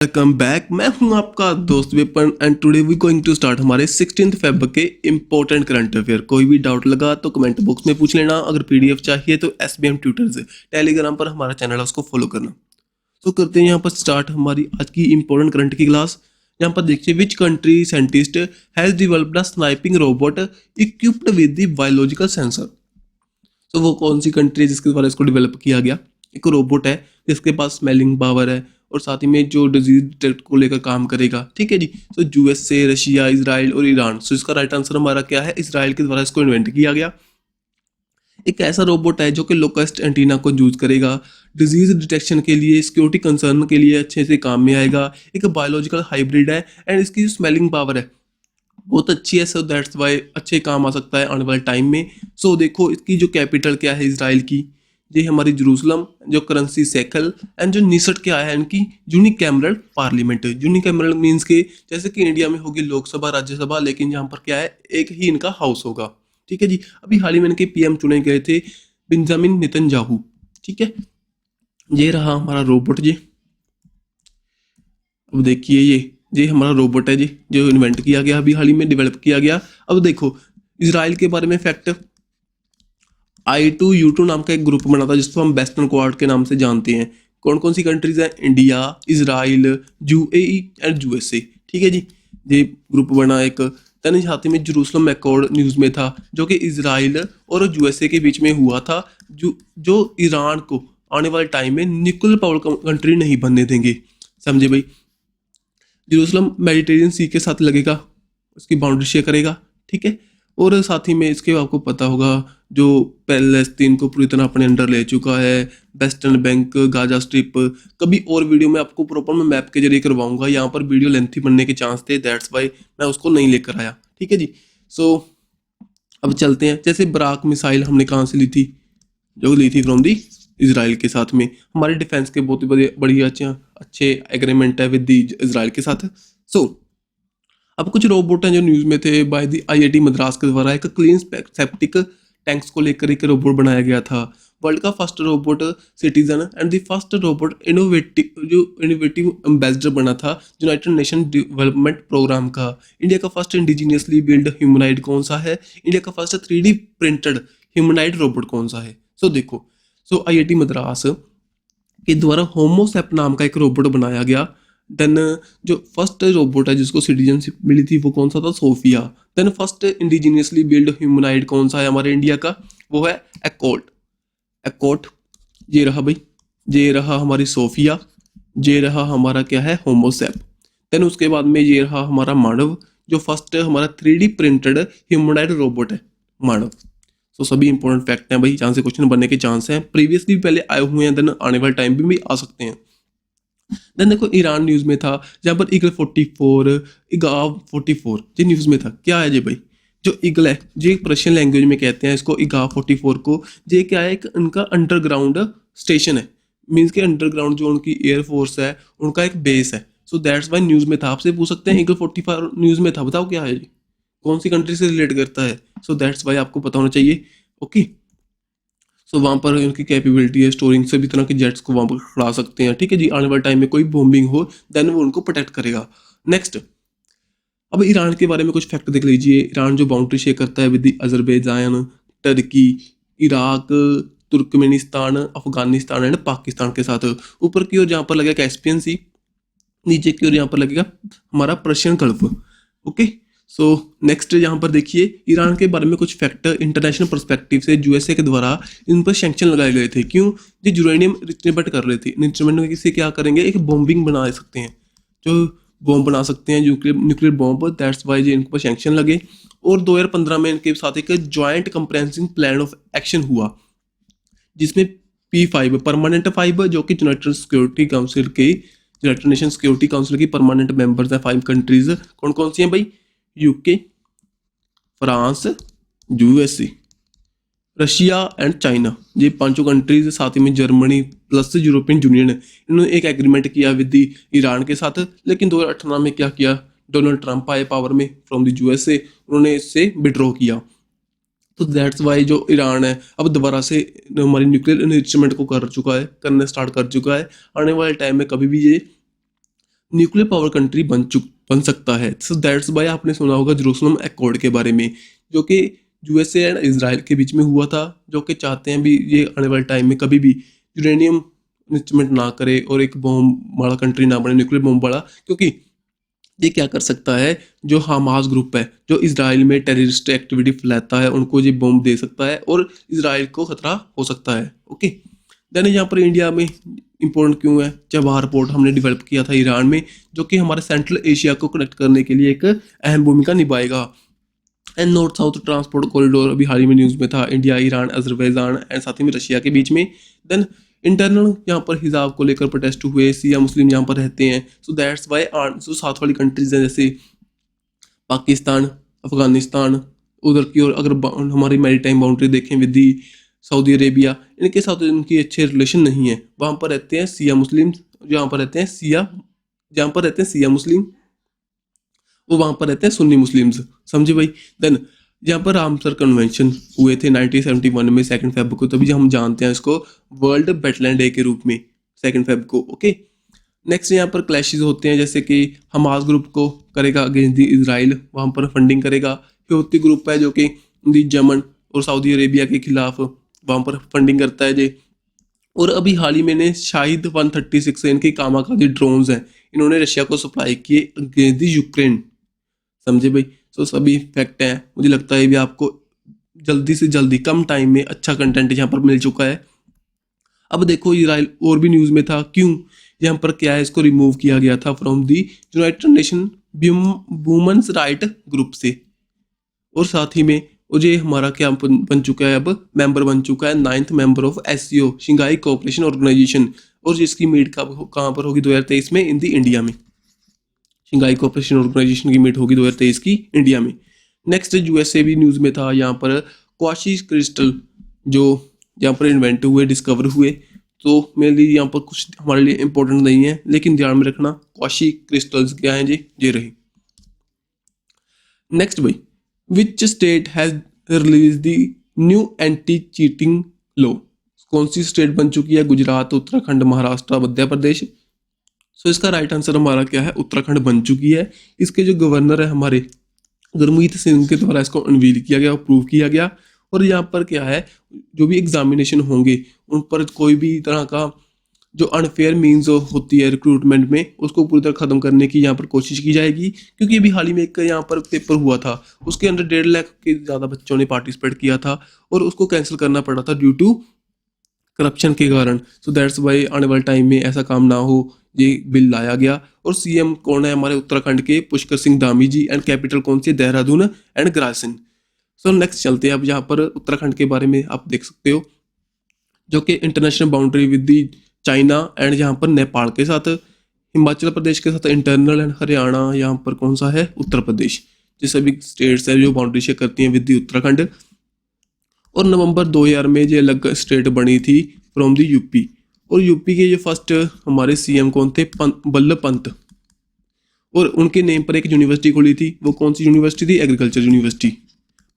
Welcome back. मैं हूं आपका दोस्त Vipan and today we going to start हमारे 16 फेब के इंपॉर्टेंट करंट अफेयर। कोई भी डाउट लगा तो कमेंट बॉक्स में पूछ लेना। अगर पीडीएफ चाहिए तो एसबीएम ट्यूटर्स टेलीग्राम पर हमारा चैनल है, उसको फॉलो करना। तो करते हैं यहाँ पर स्टार्ट हमारी आज की इंपॉर्टेंट करंट की क्लास। यहाँ पर देखिए, which country scientist has developed a sniping robot equipped with the biological sensor. तो वो कौन सी कंट्री है जिसके द्वारा इसको डेवलप किया गया? एक रोबोट है जिसके पास स्मेलिंग पावर है और साथ ही में जो डिजीज डिटेक्ट को लेकर काम करेगा। ठीक है जी। तो यूएसए, रशिया, इजराइल और ईरान। सो इसका राइट आंसर हमारा क्या है? इसराइल के द्वारा इसको इन्वेंट किया गया। एक ऐसा रोबोट है जो कि लोकस्ट एंटीना को यूज करेगा, डिजीज डिटेक्शन के लिए, सिक्योरिटी कंसर्न के लिए अच्छे से काम में आएगा। एक बायोलॉजिकल हाइब्रिड है एंड इसकी जो स्मेलिंग पावर है बहुत अच्छी है। सो दैट्स वाई अच्छे काम आ सकता है आने वाले टाइम में। सो देखो, इसकी जो कैपिटल क्या है इसराइल की, ये हमारी जेरूसलम, जो करेंसी सेकल एंड जो निसट क्या है इनकी, यूनिकैमरल पार्लियामेंट। यूनिकैमरल मीन्स के जैसे कि इंडिया में होगी लोकसभा, राज्यसभा, लेकिन यहाँ पर क्या है, एक ही इनका हाउस होगा। ठीक है जी। अभी हाल ही में इनके पीएम चुने गए थे, बेंजामिन नेतन्याहू। ठीक है, ये रहा हमारा रोबोट जी। अब देखिए, ये हमारा रोबोट है जी, जो इन्वेंट किया गया, अभी हाल ही में डेवलप किया गया। अब देखो इसराइल के बारे में फैक्ट, I2U2 नाम का एक ग्रुप बना था जिसको हम वेस्टर्न क्वाड के नाम से जानते हैं। कौन कौन सी कंट्रीज हैं? India, Israel, UAE and USA. ठीक है जी। ये ग्रुप बना एक। तन साथ ही में जेरूसलम अकॉर्ड न्यूज़ में था, जो कि इसराइल और यूएसए के बीच में हुआ था, जो ईरान को आने वाले टाइम में न्यूक्लियर पावर कंट्री नहीं बनने देंगे। समझे भाई? जेरूसलम मेडिटेरियन सी के साथ लगेगा, उसकी बाउंड्री शेयर करेगा। ठीक है। और साथ ही में इसके आपको पता होगा, जो पैलेस्तीन को पूरी तरह अपने अंडर ले चुका है, वेस्टर्न बैंक, गाजा स्ट्रिप। कभी और वीडियो में आपको प्रॉपर मैं मैप के जरिए करवाऊंगा, यहाँ पर वीडियो लेंथी बनने के चांस थे, दैट्स वाई मैं उसको नहीं लेकर आया। ठीक है जी। सो अब चलते हैं। जैसे बराक मिसाइल हमने कहाँ से ली थी? जो ली थी फ्रॉम दी इसराइल के साथ में। हमारे डिफेंस के बहुत ही बढ़िया अच्छे एग्रीमेंट है विद दी इसराइल के साथ। सो अब कुछ रोबोट हैं जो न्यूज़ में थे। बाय द आईआईटी मद्रास के द्वारा एक क्लीन सेप्टिक टैंक्स को लेकर एक रोबोट बनाया गया था। वर्ल्ड का first robot citizen and the first robot innovative ambassador बना था यूनाइटेड नेशन डेवलपमेंट प्रोग्राम का। इंडिया का फर्स्ट इंडिजिनियसली बिल्ड ह्यूमनाइड कौन सा है? इंडिया का first 3D printed humanoid robot कौन सा है? सो देखो, आईआईटी मद्रास के द्वारा होमोसेप नाम का एक रोबोट बनाया गया। देन जो फर्स्ट रोबोट है जिसको सिटीजनशिप मिली थी वो कौन सा था? Sophia. Then first indigenously build humanoid कौन सा है हमारे इंडिया का? वो है एकॉट। ये रहा भाई, ये रहा हमारी सोफिया, ये रहा हमारा क्या है? होमोसेप। देन उसके बाद में ये रहा हमारा मानव, जो फर्स्ट हमारा 3D प्रिंटेड ह्यूमनाइड रोबोट है, मानव। सभी इंपॉर्टेंट फैक्ट हैं भाई, जहाँ से क्वेश्चन बनने के चांस हैं। प्रीवियसली पहले आए हुए हैं, देन आने वाले टाइम भी आ सकते हैं। देन देखो, ईरान न्यूज़ में था, जहाँ पर ईगल 44, इगाव 44 ये न्यूज़ में था। क्या है ये भाई? जो ईगल है, जो पर्शियन लैंग्वेज में कहते हैं इसको, इगाव 44 को, ये क्या है? एक उनका अंडरग्राउंड स्टेशन है। मीन्स के अंडरग्राउंड जो उनकी एयरफोर्स है, उनका एक बेस है। सो दैट्स वाई न्यूज़ में था। आपसे पूछ सकते हैं ईगल 44 न्यूज़ में था, बताओ क्या है, कौन सी कंट्री से रिलेट करता है? सो दैट्स वाई आपको पता होना चाहिए। ओके। वहाँ पर उनकी कैपेबिलिटी है, स्टोरिंग सभी तरह के जेट्स को वहाँ पर खड़ा सकते हैं। ठीक है जी। आने वाले टाइम में कोई बॉम्बिंग हो, देन वो उनको प्रोटेक्ट करेगा। नेक्स्ट, अब ईरान के बारे में कुछ फैक्ट देख लीजिए। ईरान जो बाउंड्री शेयर करता है with Azerbaijan, Turkey, Iraq, Turkmenistan, Afghanistan and Pakistan के साथ। ऊपर की ओर जहाँ पर लगेगा कैस्पियन सी, नीचे की ओर यहाँ पर लगेगा हमारा पर्शियन गल्फ। ओके। नेक्स्ट यहाँ पर देखिए, ईरान के बारे में कुछ फैक्टर इंटरनेशनल पर्सपेक्टिव से यूएसए के द्वारा इन पर सैंक्शन लगाए गए थे। क्यों? जो यूरेनियम रिचमेंट कर रहे थे। रिचमेंट से क्या करेंगे? एक बॉम्बिंग बना सकते हैं, जो बॉम्ब बना सकते हैं, न्यूक्लियर बॉम्ब। दैट्स वाई जो इनके पर सैंक्शन लगे। और 2015 में इनके साथ एक joint comprehensive plan of action हुआ, जिसमें P5 परमानेंट 5, जो कि यूनाइटेड सिक्योरिटी काउंसिल के, यूनाइटेड नेशन सिक्योरिटी काउंसिल की परमानेंट मेंबर्स हैं 5 कंट्रीज। कौन कौन सी हैं भाई? UK, France, USA, Russia and China. ये पांचों कंट्रीज, साथ ही में जर्मनी प्लस यूरोपियन यूनियन, इन्होंने एक एग्रीमेंट किया विद ईरान के साथ। लेकिन 2018 में क्या किया? डोनाल्ड ट्रंप आए पावर में फ्रॉम द यूएसए, उन्होंने इससे विड्रॉ किया। तो दैट्स वाई जो ईरान है अब दोबारा से हमारी न्यूक्लियर इन्वेस्टमेंट को करना स्टार्ट कर चुका है। आने वाले टाइम में कभी भी ये न्यूक्लियर पावर कंट्री बन सकता है। सो दैट्स वाई आपने सुना होगा जेरूसलम एकॉर्ड के बारे में, जो कि यूएसए एंड इजराइल के बीच में हुआ था, जो कि चाहते हैं भी ये आने वाले टाइम में कभी भी यूरेनियम इंस्ट्रूमेंट ना करे और एक बॉम्ब वाला कंट्री ना बने, न्यूक्लियर बॉम्ब वाला, क्योंकि ये क्या कर सकता है, जो हमास ग्रुप है जो इसराइल में टेररिस्ट एक्टिविटी फैलाता है, उनको ये बॉम्ब दे सकता है और इसराइल को खतरा हो सकता है। ओके, देन यहाँ पर इंडिया में इंपॉर्टेंट क्यों है, चबहार पोर्ट हमने डेवलप किया था ईरान में, जो कि हमारे सेंट्रल एशिया को कनेक्ट करने के लिए एक अहम भूमिका निभाएगा। And north south transport corridor अभी हाल ही में न्यूज़ में था, इंडिया, ईरान, अजरबैजान एंड साथ ही में रशिया के बीच में। देन इंटरनल यहाँ पर हिजाब को लेकर प्रोटेस्ट हुए, सिया मुस्लिम यहाँ पर रहते हैं, सो दैट्स वाई जो साथ वाली कंट्रीज हैं जैसे पाकिस्तान, अफगानिस्तान, उधर की और अगर हमारी मैरीटाइम बाउंड्री देखें विद दी सऊदी अरेबिया, इनके साथ इनकी अच्छे रिलेशन नहीं है, वहाँ पर रहते हैं सिया मुस्लिम, जहाँ पर रहते हैं सिया मुस्लिम, वो वहाँ पर रहते हैं सुन्नी मुस्लिम्स, समझे भाई। देन यहाँ पर रामसर कन्वेंशन हुए थे 1971 में 2 फेब को, तभी हम जानते हैं इसको वर्ल्ड वेटलैंड डे के रूप में 2 फेब को। ओके, नेक्स्ट यहाँ पर क्लैशेस होते हैं, जैसे कि हमास ग्रुप को करेगा अगेंस्ट दी इजराइल, वहाँ पर फंडिंग करेगा। हूती ग्रुप है जो कि दी यमन और सऊदी अरेबिया के खिलाफ वहाँ पर फंडिंग करता है जी। और अभी हाल ही में शाहिद 136 इनके कामाकाजी ड्रोन्स हैं, इन्होंने रशिया को सप्लाई किए अगेंस्ट दी यूक्रेन, समझे भाई। सो सभी फैक्ट हैं, मुझे लगता है भी आपको जल्दी से जल्दी कम टाइम में अच्छा कंटेंट यहाँ पर मिल चुका है। अब देखो इसराइल और भी न्यूज़ में था, क्यों यहाँ पर क्या है, इसको रिमूव किया गया था from the United Nation women's right group से, और साथ ही में और ये हमारा क्या बन चुका है, अब मेंबर बन चुका है 9th member of SCO Shanghai cooperation organisation, और जिसकी मीट कहाँ पर होगी 2023 में इंडिया में, शंघाई कोऑपरेशन ऑर्गेनाइजेशन की मीट होगी 2023 की इंडिया में। नेक्स्ट यूएसए भी न्यूज़ में था, यहाँ पर क्वाशी क्रिस्टल जो यहाँ पर इन्वेंट हुए, डिस्कवर हुए, तो मेरे लिए यहाँ पर कुछ हमारे लिए इंपॉर्टेंट नहीं है, लेकिन ध्यान में रखना क्वाशी क्रिस्टल्स क्या हैं जी, ये रही। नेक्स्ट भाई, which state has release the new anti cheating law, कौन सी स्टेट बन चुकी है, गुजरात, उत्तराखंड, महाराष्ट्र, मध्य प्रदेश। सो इसका राइट आंसर हमारा क्या है, उत्तराखंड बन चुकी है। इसके जो गवर्नर है हमारे गुरमीत सिंह के द्वारा इसको अनवील किया गया, अप्रूव किया गया। और यहाँ पर क्या है, जो भी एग्जामिनेशन होंगे उन पर कोई भी तरह का जो अनफेयर मीन्स होती है रिक्रूटमेंट में, उसको पूरी तरह ख़त्म करने की यहाँ पर कोशिश की जाएगी। क्योंकि अभी हाल ही में एक यहाँ पर पेपर हुआ था, उसके अंदर 1.5 लाख के ज़्यादा बच्चों ने पार्टिसिपेट किया था और उसको कैंसिल करना पड़ा था ड्यू टू करप्शन के कारण। सो दैट्स वाई आने वाले टाइम में ऐसा काम ना हो, ये बिल लाया गया। और सीएम कौन है हमारे उत्तराखंड के, पुष्कर सिंह धामी जी, एंड कैपिटल कौन सी है, देहरादून एंड ग्रासिन। सो नेक्स्ट चलते हैं, अब यहाँ पर उत्तराखंड के बारे में आप देख सकते हो, जो कि international boundary with the China and यहाँ पर नेपाल के साथ, हिमाचल प्रदेश के साथ इंटरनल, एंड हरियाणा यहाँ पर कौन सा है, उत्तर प्रदेश। ये सभी स्टेट्स है जो बाउंड्री शेयर करती हैं विद दी उत्तराखंड। और नवंबर 2000 में ये अलग स्टेट बनी थी फ्रॉम दी यूपी। और यूपी के ये फर्स्ट हमारे सीएम कौन थे, बल्लभ पंत, और उनके नेम पर एक यूनिवर्सिटी खोली थी, वो कौन सी यूनिवर्सिटी थी, agriculture university,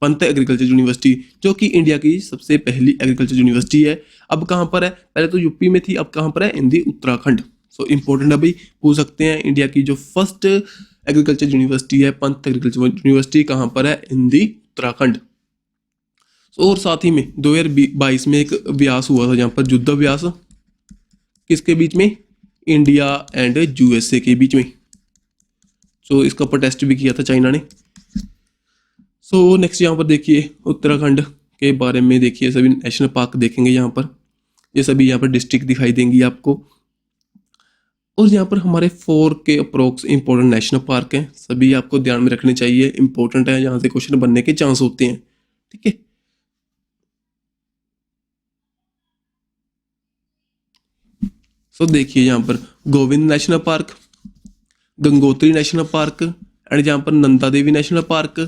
Pant agriculture university, जो कि इंडिया की सबसे पहली एग्रीकल्चर यूनिवर्सिटी है। अब कहाँ पर है, पहले तो यूपी में थी, अब कहाँ पर है, इन दी उत्तराखंड। सो इम्पोर्टेंट अभी पूछ सकते हैं, इंडिया की जो फर्स्ट एग्रीकल्चर यूनिवर्सिटी है, पंत एग्रीकल्चर यूनिवर्सिटी, कहाँ पर है, इन दी उत्तराखंड। और साथ ही में 2022 में एक अभ्यास हुआ था, जहाँ पर युद्ध अभ्यास, किसके बीच में, इंडिया एंड यूएसए के बीच में। सो इसका प्रोटेस्ट भी किया था चाइना ने। सो नेक्स्ट यहाँ पर देखिए उत्तराखंड के बारे में, देखिए सभी नेशनल पार्क देखेंगे यहाँ पर, ये सभी यहाँ पर डिस्ट्रिक्ट दिखाई देंगी आपको। और यहाँ पर हमारे 4 के अप्रोक्स इंपॉर्टेंट नेशनल पार्क हैं, सभी आपको ध्यान में रखने चाहिए, इंपॉर्टेंट है, यहाँ से क्वेश्चन बनने के चांस होते हैं, ठीक है। सो देखिए यहाँ पर Govind national park, Gangotri national park, and यहाँ पर Nanda Devi national park,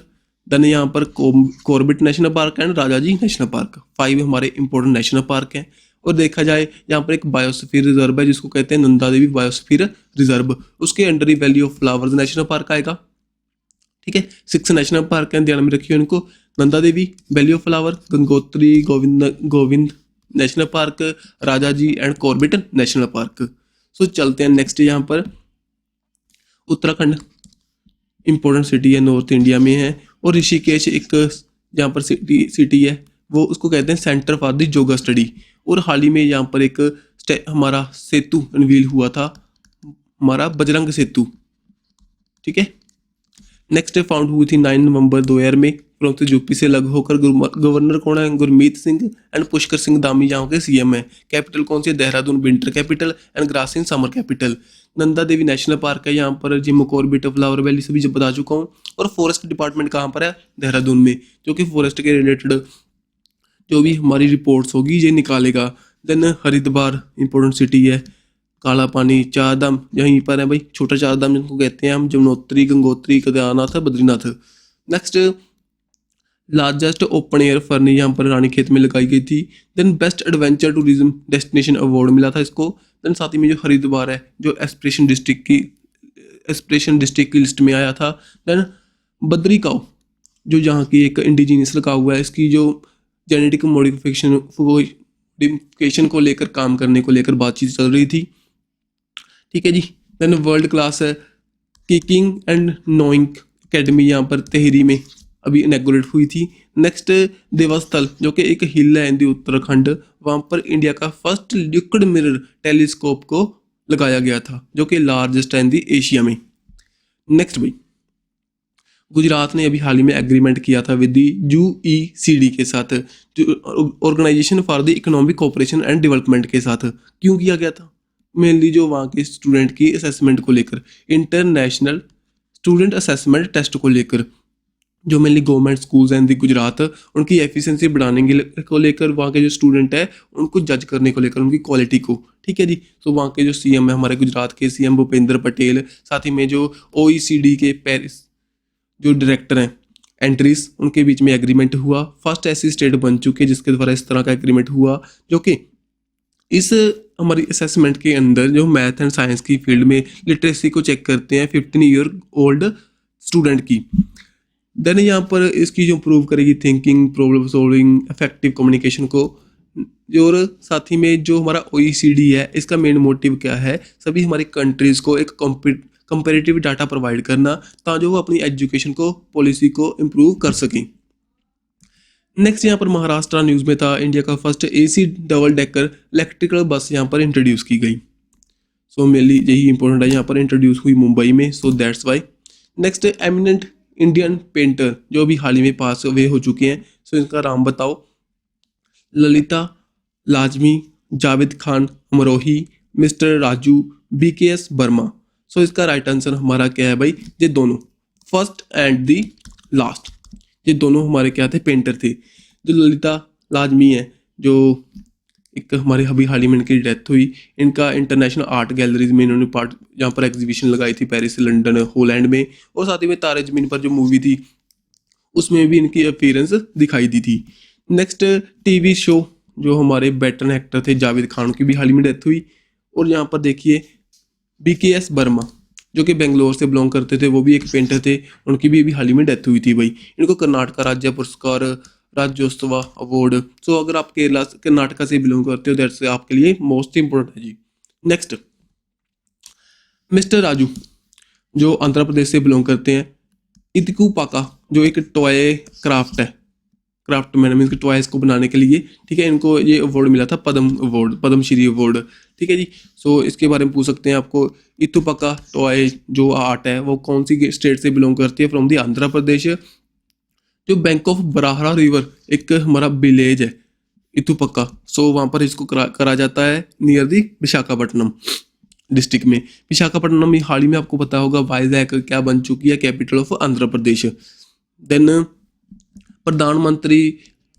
then यहाँ पर Corbett national park and Rajaji national park. 5 हमारे इंपॉर्टेंट नेशनल पार्क हैं। और देखा जाए यहाँ पर एक बायोस्फीयर रिजर्व है जिसको कहते हैं नंदा देवी बायोस्फीयर रिजर्व, उसके under he valley of flowers national park आएगा, ठीक है। 6 नेशनल पार्क हैं, ध्यान में रखिए इनको, Nanda Devi, valley of flower, Gangotri, Govind national park, Rajaji and Corbett national park. So चलते हैं नेक्स्ट यहाँ पर, उत्तराखंड इम्पोर्टेंट सिटी है, नॉर्थ इंडिया में है। और ऋषिकेश एक जहाँ पर सिटी है वो उसको कहते हैं centre for the yoga study. और हाल ही में यहाँ पर एक हमारा सेतु अनवील हुआ था, हमारा बजरंग सेतु, ठीक है। नेक्स्ट फाउंड हुई थी 9 नवंबर 2000 में, परंतु यूपी से अलग होकर। गवर्नर कौन है? गुरमीत सिंह एंड पुष्कर सिंह धामी यहाँ के सीएम है। कैपिटल कौन सी है? Dehradun winter capital and Gairsain summer capital. Nanda Devi national park है यहाँ पर, जिम कॉर्बेट, फ्लावर वैली सभी जब बता चुका हूँ। और फॉरेस्ट डिपार्टमेंट कहाँ पर है? देहरादून में, जो कि फॉरेस्ट के रिलेटेड जो भी हमारी रिपोर्ट्स होगी ये निकालेगा। देन हरिद्वार इंपॉर्टेंट सिटी है। काला पानी, चार धाम यहीं पर है भाई, छोटा चार धाम जिनको कहते हैं हम, Yamunotri, Gangotri, Kedarnath, Badrinath. Next largest open air fern यहाँ पर रानीखेत में लगाई गई थी। Then best adventure tourism destination award मिला था इसको। देन साथ ही में जो हरिद्वार है जो एस्पिरेशन डिस्ट्रिक्ट की लिस्ट में आया था। देन बद्री काऊ जो यहाँ की एक इंडिजीनियस लगा हुआ है, इसकी जो जेनेटिक मॉडिफिकेशन को लेकर काम करने को लेकर बातचीत चल रही थी, ठीक है जी। देन वर्ल्ड क्लास है किकिंग एंड नोइंग अकेडमी यहाँ पर तेहरी में अभी इनैगोरेट हुई थी। नेक्स्ट देवस्थल जो कि एक हिल है इन दी उत्तराखंड, वहाँ पर इंडिया का फर्स्ट लिक्विड मिरर टेलीस्कोप को लगाया गया था, जो कि लार्जेस्ट है इन दी एशिया में। नेक्स्ट भाई, गुजरात ने अभी हाल ही में एग्रीमेंट किया था विद दी यूईसीडी के साथ, organisation for the economic cooperation and development के साथ। क्यों किया गया था? मेनली जो वहाँ के स्टूडेंट की असेसमेंट को लेकर, इंटरनेशनल स्टूडेंट असेसमेंट टेस्ट को लेकर, जो मेनली गवर्नमेंट स्कूल्स हैं दी गुजरात, उनकी एफिशिएंसी बढ़ाने को लेकर, वहाँ के जो स्टूडेंट है उनको जज करने को लेकर, उनकी क्वालिटी को, ठीक है जी। तो वहाँ के जो सीएम है हमारे गुजरात के सीएम भूपेंद्र पटेल, साथ ही में जो ओईसीडी के पेरिस जो डायरेक्टर हैं एंट्रीज, उनके बीच में एग्रीमेंट हुआ। फर्स्ट ऐसी स्टेट बन चुकी है जिसके द्वारा इस तरह का एग्रीमेंट हुआ, जो कि इस हमारी असेसमेंट के अंदर जो मैथ एंड साइंस की फील्ड में लिटरेसी को चेक करते हैं 15 ईयर ओल्ड स्टूडेंट की। देन यहाँ पर इसकी जो प्रूव करेगी thinking, problem solving, effective communication को। और साथ ही में जो हमारा ओईसीडी है इसका मेन मोटिव क्या है? सभी हमारी कंट्रीज़ को एक कंपेरेटिव डाटा प्रोवाइड करना, ताकि वो अपनी एजुकेशन को, पॉलिसी को इम्प्रूव कर सकें। नेक्स्ट यहाँ पर महाराष्ट्र न्यूज़ में था, इंडिया का first AC double decker electrical बस यहाँ पर इंट्रोड्यूस की गई। सो मेनली यही इंपॉर्टेंट है, यहाँ पर इंट्रोड्यूस हुई मुंबई में, so that's why. Next eminent Indian painter जो अभी हाल ही में पास अवे हो चुके हैं, सो इनका नाम बताओ। ललिता लाजमी, जावेद खान अमरोही, मिस्टर राजू, BKS वर्मा। सो इसका राइट आंसर हमारा क्या है भाई? ये दोनों, फर्स्ट एंड दी लास्ट, ये दोनों हमारे क्या थे? पेंटर थे। जो ललिता लाजमी है, जो एक हमारे अभी हाल ही में इनकी डेथ हुई, इनका इंटरनेशनल आर्ट गैलरीज में इन्होंने पार्ट जहाँ पर एग्जीबिशन लगाई थी, पेरिस, लंदन, हॉलैंड में। और साथ ही में तारे ज़मीन पर जो मूवी थी उसमें भी इनकी अपीयरेंस दिखाई दी थी। नेक्स्ट टीवी शो जो हमारे वेटरन एक्टर थे जावेद खान की भी हाल ही में डेथ हुई। और यहाँ पर देखिए BKS वर्मा जो कि बेंगलोर से बिलोंग करते थे, वो भी एक पेंटर थे, उनकी भी अभी हाल ही में डेथ हुई थी भाई। इनको कर्नाटका राज्य पुरस्कार, राज्योत्सव अवार्ड। सो अगर आप कर्नाटका से बिलोंग करते हो, दैट्स आपके लिए मोस्ट इंपोर्टेंट है जी। नेक्स्ट मिस्टर राजू जो आंध्र प्रदेश से बिलोंग करते हैं। इतिकू पाका जो एक टॉय क्राफ्ट है, क्राफ्ट मैन मीन टॉयज को बनाने के लिए, ठीक है, इनको ये अवार्ड मिला था, पद्मश्री अवार्ड, ठीक है जी। सो इसके बारे में पूछ सकते हैं आपको। इतुपका टॉय जो आर्ट है वो कौन सी स्टेट से बिलोंग करती है? From the Andhra Pradesh. जो बैंक ऑफ बराहरा रिवर एक हमारा विलेज है इतुपका, सो वहाँ पर इसको करा जाता है नियर दी विशाखापट्टनम डिस्ट्रिक्ट में। विशाखापट्टनम में हाल ही में आपको पता होगा वाइजैक क्या बन चुकी है? Capital of Andhra Pradesh. Then प्रधानमंत्री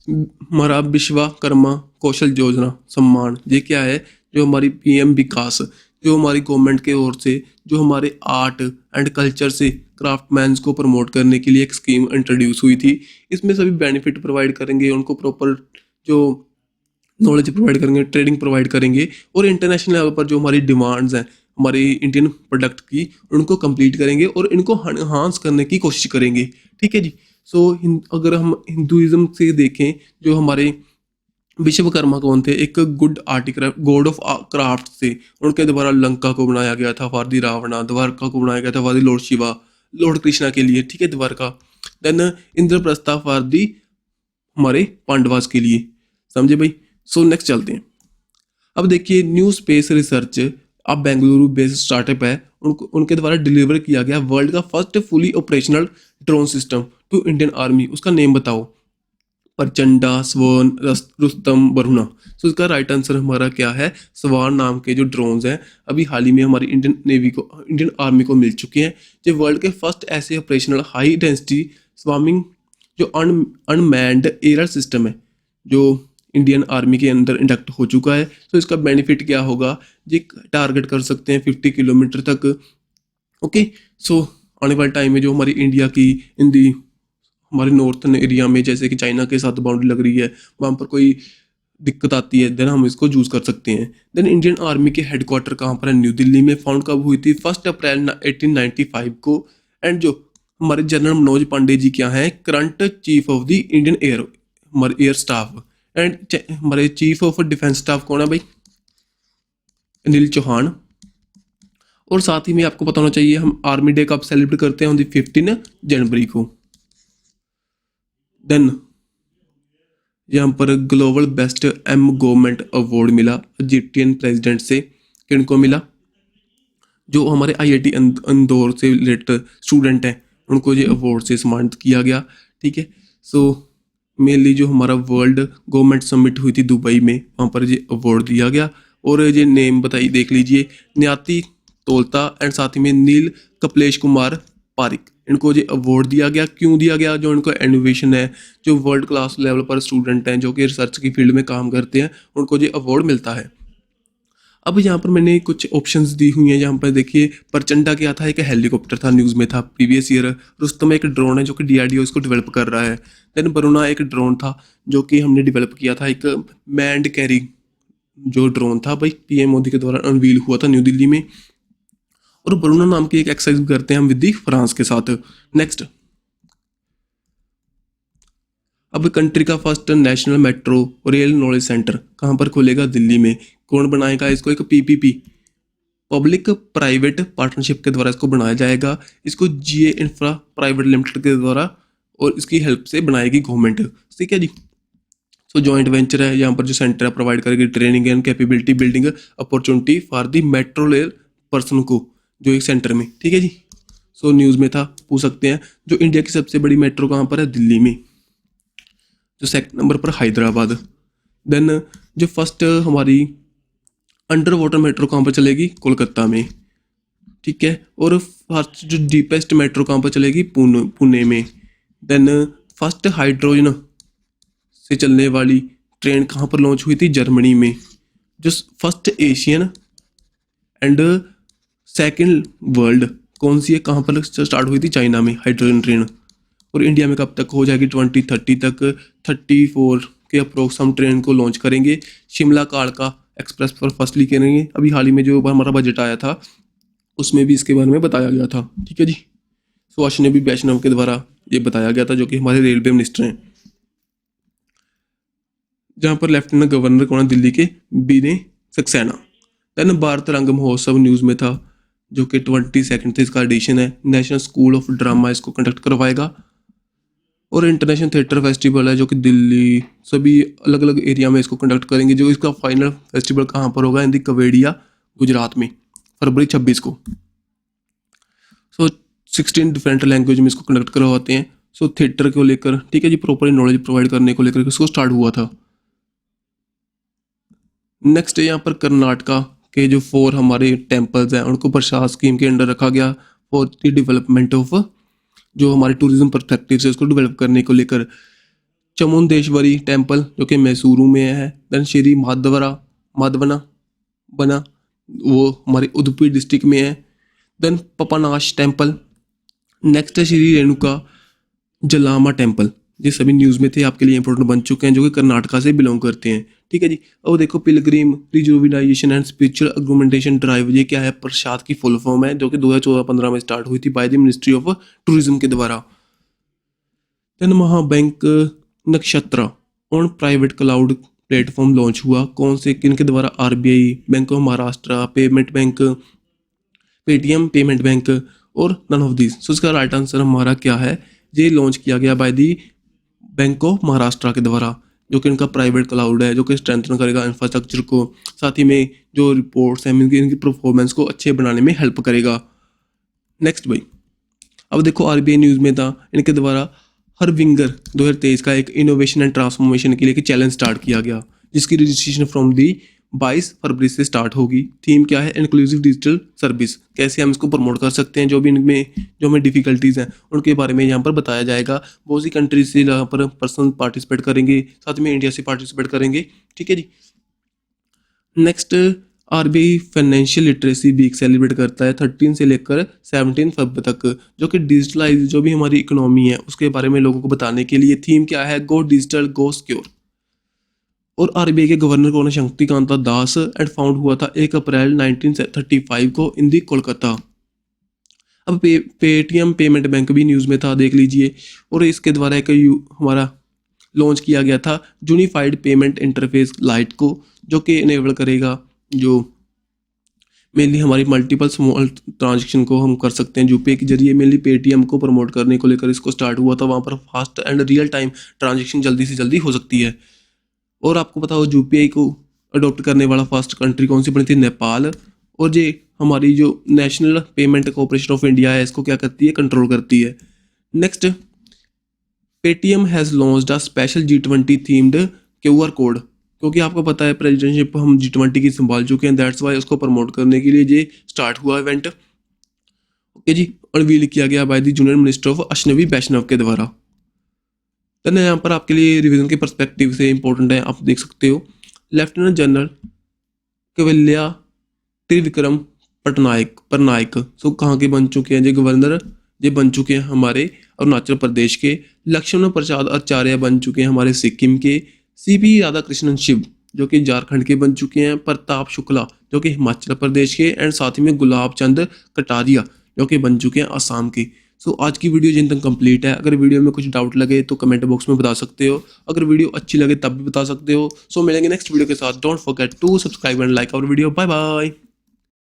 हमारा विश्वकर्मा कौशल योजना सम्मान, ये क्या है? जो हमारी PM विकास, जो हमारी गवर्नमेंट के ओर से जो हमारे आर्ट एंड कल्चर से क्राफ्टमैन्स को प्रमोट करने के लिए एक स्कीम इंट्रोड्यूस हुई थी। इसमें सभी बेनिफिट प्रोवाइड करेंगे, उनको प्रॉपर जो नॉलेज प्रोवाइड करेंगे, ट्रेनिंग प्रोवाइड करेंगे, और इंटरनेशनल लेवल पर जो हमारी डिमांड्स हैं हमारी इंडियन प्रोडक्ट की, उनको कंप्लीट करेंगे और इनको एनहांस करने की कोशिश करेंगे, ठीक है जी। सो अगर हम हिंदुज़म से देखें, जो हमारे विश्वकर्मा कौन थे? एक good aircraft God of craft थे। उनके द्वारा लंका को बनाया गया था फॉर दी रावणा, द्वारका को बनाया गया था for the lord Shiva, lord Krishna के लिए, ठीक है, Dwarka. Then Indraprastha for the हमारे पांडवास के लिए, समझे भाई। सो नेक्स्ट चलते हैं। अब देखिए न्यू स्पेस रिसर्च, अब बेंगलुरु बेस्ड स्टार्टअप है, उनके द्वारा डिलीवर किया गया वर्ल्ड का first fully operational drone system to Indian army. उसका नेम बताओ। प्रचंडा, स्वर्ण, रुस्तम, वरुणा। सो इसका राइट आंसर हमारा क्या है? स्वर्ण नाम के जो ड्रोन्स हैं अभी हाल ही में हमारी इंडियन नेवी को, इंडियन आर्मी को मिल चुके हैं। जो वर्ल्ड के फर्स्ट ऐसे ऑपरेशनल हाई डेंसिटी स्वामिंग जो अनमैन्ड एयर सिस्टम है जो इंडियन आर्मी के अंदर इंडक्ट हो चुका है। तो इसका बेनिफिट क्या होगा? जी टारगेट कर सकते हैं 50 किलोमीटर तक। ओके, सो आने वाले टाइम में जो हमारी इंडिया की इन हमारे नॉर्थन एरिया में जैसे कि चाइना के साथ बाउंड्री लग रही है, वहाँ पर कोई दिक्कत आती है, देन हम इसको यूज़ कर सकते हैं। देन इंडियन आर्मी के हेडक्वार्टर कहाँ पर है? न्यू दिल्ली में। फाउंड कब हुई थी? 1 अप्रैल 1895 को। एंड जो हमारे जनरल मनोज पांडे जी क्या हैं? Current chief of the Indian हमारे एयर स्टाफ। एंड हमारे चीफ ऑफ डिफेंस स्टाफ कौन है भाई? अनिल चौहान। और साथ ही में आपको पता होना चाहिए हम आर्मी डे कब सेलिब्रेट करते हैं? ऑन द 15 जनवरी को। देन यहाँ पर ग्लोबल बेस्ट गवर्नमेंट अवार्ड मिला इजिप्टियन प्रेसिडेंट से। किनको मिला? जो हमारे आईआईटी इंदौर से रिलेटेड स्टूडेंट हैं उनको ये अवार्ड से सम्मानित किया गया, ठीक है। सो मेनली जो हमारा वर्ल्ड गवर्नमेंट समिट हुई थी दुबई में, वहाँ पर ये अवार्ड दिया गया। और ये नेम बताइए, देख लीजिए, न्याती तोलता एंड साथ ही में नील कपिलेश कुमार पारिक, इनको ये अवार्ड दिया गया। क्यों दिया गया? जो इनका इनोवेशन है, जो वर्ल्ड क्लास लेवल पर स्टूडेंट हैं जो कि रिसर्च की फील्ड में काम करते हैं, उनको ये अवार्ड मिलता है। अब यहाँ पर मैंने कुछ ऑप्शंस दी हुई हैं। यहाँ पर देखिए प्रचंडा क्या था? एक हेलीकॉप्टर था, न्यूज़ में था प्रीवियस ईयर। रुस्तम एक ड्रोन है जो कि डीआरडीओ इसको डेवलप कर रहा है। देन वरुणा एक ड्रोन था जो कि हमने डेवलप किया था, एक मैंड कैरी जो ड्रोन था भाई, पीएम मोदी के द्वारा अनवील हुआ था न्यू दिल्ली में। और वरुणा नाम की एक एक्सरसाइज करते हैं हम विद दी फ्रांस के साथ। नेक्स्ट, अब कंट्री का first national metro rail knowledge centre कहाँ पर खुलेगा? दिल्ली में। कौन बनाएगा इसको? एक पीपीपी, पब्लिक प्राइवेट पार्टनरशिप के द्वारा इसको बनाया जाएगा। इसको जीए इंफ्रा प्राइवेट लिमिटेड के द्वारा और इसकी हेल्प से बनाएगी गवर्नमेंट, ठीक है जी। सो जॉइंट वेंचर है। यहाँ पर जो सेंटर है प्रोवाइड करेगी training and capability building opportunity for the metro rail person को, जो एक सेंटर में, ठीक है जी। सो न्यूज़ में था, पूछ सकते हैं। जो इंडिया की सबसे बड़ी मेट्रो कहाँ पर है? दिल्ली में। जो सेकंड नंबर पर हैदराबाद। देन जो फर्स्ट हमारी अंडर वाटर मेट्रो कहाँ पर चलेगी? कोलकाता में, ठीक है। और फर्स्ट जो डीपेस्ट मेट्रो कहाँ पर चलेगी? पुणे में। देन फर्स्ट हाइड्रोजन से चलने वाली ट्रेन कहाँ पर लॉन्च हुई थी? जर्मनी में। जो first Asian and second world कौन सी है, कहाँ पर स्टार्ट हुई थी? चाइना में, हाइड्रोजन ट्रेन। और इंडिया में कब तक हो जाएगी? 2030 तक, 34 के अप्रोक्स हम ट्रेन को लॉन्च करेंगे। शिमला कालका एक्सप्रेस पर फर्स्टली करेंगे। अभी हाल ही में जो हमारा बजट आया था उसमें भी इसके बारे में बताया गया था, ठीक है जी। सो अश्विनी वैष्णव के द्वारा ये बताया गया था जो कि हमारे रेलवे मिनिस्टर हैं। जहाँ पर लेफ्टिनेंट गवर्नर कौन है? दिल्ली के विनय सक्सेना। देन भारत रंग महोत्सव न्यूज़ में था जो कि 22 थे इसका एडिशन है। नेशनल स्कूल ऑफ ड्रामा इसको कंडक्ट करवाएगा। और इंटरनेशनल थिएटर फेस्टिवल है जो कि दिल्ली, सभी अलग अलग एरिया में इसको कंडक्ट करेंगे। जो इसका फाइनल फेस्टिवल कहाँ पर होगा? इन दी कवेडिया, गुजरात में, फरवरी 26 को। सो 16 डिफरेंट लैंग्वेज में इसको कंडक्ट करवाते हैं। सो थिएटर को लेकर, ठीक है जी, प्रॉपर नॉलेज प्रोवाइड करने को लेकर इसको स्टार्ट हुआ था। नेक्स्ट यहाँ पर कर्नाटका के जो 4 हमारे टेम्पल्स हैं उनको प्रसाद स्कीम के अंडर रखा गया फॉर द डेवलपमेंट ऑफ, जो हमारे टूरिज्म परस्पेक्टिव से उसको डेवलप करने को लेकर। चामुंडेश्वरी टेम्पल जो कि मैसूरू में है। देन श्री माधवना बना, वो हमारे उदुपी डिस्ट्रिक्ट में है। Then पपानाश temple. नेक्स्ट है श्री रेणुका जलामा टेम्पल। ये सभी न्यूज़ में थे, आपके लिए इंपॉर्टेंट बन चुके हैं, जो कि कर्नाटका से बिलोंग करते हैं, ठीक है जी। और देखो पिलग्रिम रिजुविनाइजेशन एंड स्पिरिचुअल अग्रोमेंटेशन ड्राइव, ये क्या है? प्रसाद की फुल फॉर्म है जो कि 2014-15 में स्टार्ट हुई थी by the ministry of tourism के द्वारा। देन महाबैंक नक्षत्र on private cloud platform launch हुआ, कौन से किनके द्वारा, RBI, bank of Maharashtra, payment bank, Paytm payment bank और नन ऑफ दिस। सो इसका राइट आंसर हमारा क्या है, ये लॉन्च किया गया by the bank of Maharashtra के द्वारा, जो कि इनका प्राइवेट क्लाउड है, जो कि स्ट्रेंथन करेगा इंफ्रास्ट्रक्चर को, साथ ही में जो रिपोर्ट्स हैं इनकी परफॉर्मेंस को अच्छे बनाने में हेल्प करेगा। नेक्स्ट भाई, अब देखो आरबीआई न्यूज़ में था, इनके द्वारा हरविंगर 2023 का एक इनोवेशन एंड ट्रांसफॉर्मेशन के लिए एक चैलेंज स्टार्ट किया गया, जिसकी रजिस्ट्रेशन फ्रॉम दी 22 फरवरी से स्टार्ट होगी। थीम क्या है, इंक्लूसिव डिजिटल सर्विस, कैसे हम इसको प्रमोट कर सकते हैं, जो भी इनमें जो हमें डिफिकल्टीज़ हैं उनके बारे में यहाँ पर बताया जाएगा। बहुत सी कंट्रीज से यहाँ पर पर्सन पार्टिसिपेट करेंगे, साथ में इंडिया से पार्टिसिपेट करेंगे, ठीक है जी। Next, RBI financial literacy week celebrate करता है 13 से लेकर 17 फरवरी तक, जो कि डिजिटलाइज जो भी हमारी इकोनॉमी है उसके बारे में लोगों को बताने के लिए। थीम क्या है, गो डिजिटल गो सिक्योर। और आरबीआई के गवर्नर कौन है, शक्तिकांत दास, एंड फाउंड हुआ था 1 अप्रैल 1935 को इन दी कोलकाता। अब पेटीएम पेमेंट बैंक भी न्यूज़ में था, देख लीजिए। और इसके द्वारा एक हमारा लॉन्च किया गया था यूनिफाइड पेमेंट इंटरफेस लाइट को, जो कि इनेबल करेगा जो मेनली हमारी मल्टीपल स्मॉल ट्रांजेक्शन को हम कर सकते हैं यूपीआई के जरिए। मेनली पेटीएम को प्रमोट करने को लेकर इसको स्टार्ट हुआ था, वहाँ पर fast and real time transaction जल्दी से जल्दी हो सकती है। और आपको पता हो यूपीआई को अडॉप्ट करने वाला फर्स्ट कंट्री कौन सी बनी थी, नेपाल। और ये हमारी जो national payment corporation of India है इसको क्या करती है, कंट्रोल करती है। Next, Paytm has launched a special G20 themed QR code, क्योंकि आपको पता है प्रेसिडेंटशिप हम G20 की संभाल चुके हैं, दैट्स वाई उसको प्रमोट करने के लिए ये स्टार्ट हुआ इवेंट, ओके जी। अनवील किया गया by the junior minister of Ashwini Vaishnaw के द्वारा। तो यहाँ पर आपके लिए रिवीजन के पर्सपेक्टिव से इंपॉर्टेंट है, आप देख सकते हो। लेफ्टिनेंट जनरल कवल्या त्रिविक्रम पटनायक सो कहाँ के बन चुके हैं, जो गवर्नर ये बन चुके हैं हमारे अरुणाचल प्रदेश के। लक्ष्मण प्रसाद आचार्य बन चुके हैं हमारे सिक्किम के। सीपी राधाकृष्णन शिव जो कि झारखंड के बन चुके हैं। प्रताप शुक्ला जो कि हिमाचल प्रदेश के, एंड साथ ही में गुलाब चंद कटारिया जो कि बन चुके हैं असम के। सो आज की वीडियो जिन तक कंप्लीट है। अगर वीडियो में कुछ डाउट लगे तो कमेंट बॉक्स में बता सकते हो, अगर वीडियो अच्छी लगे तब भी बता सकते हो। सो मिलेंगे नेक्स्ट वीडियो के साथ। Don't forget to subscribe and like our video. Bye bye.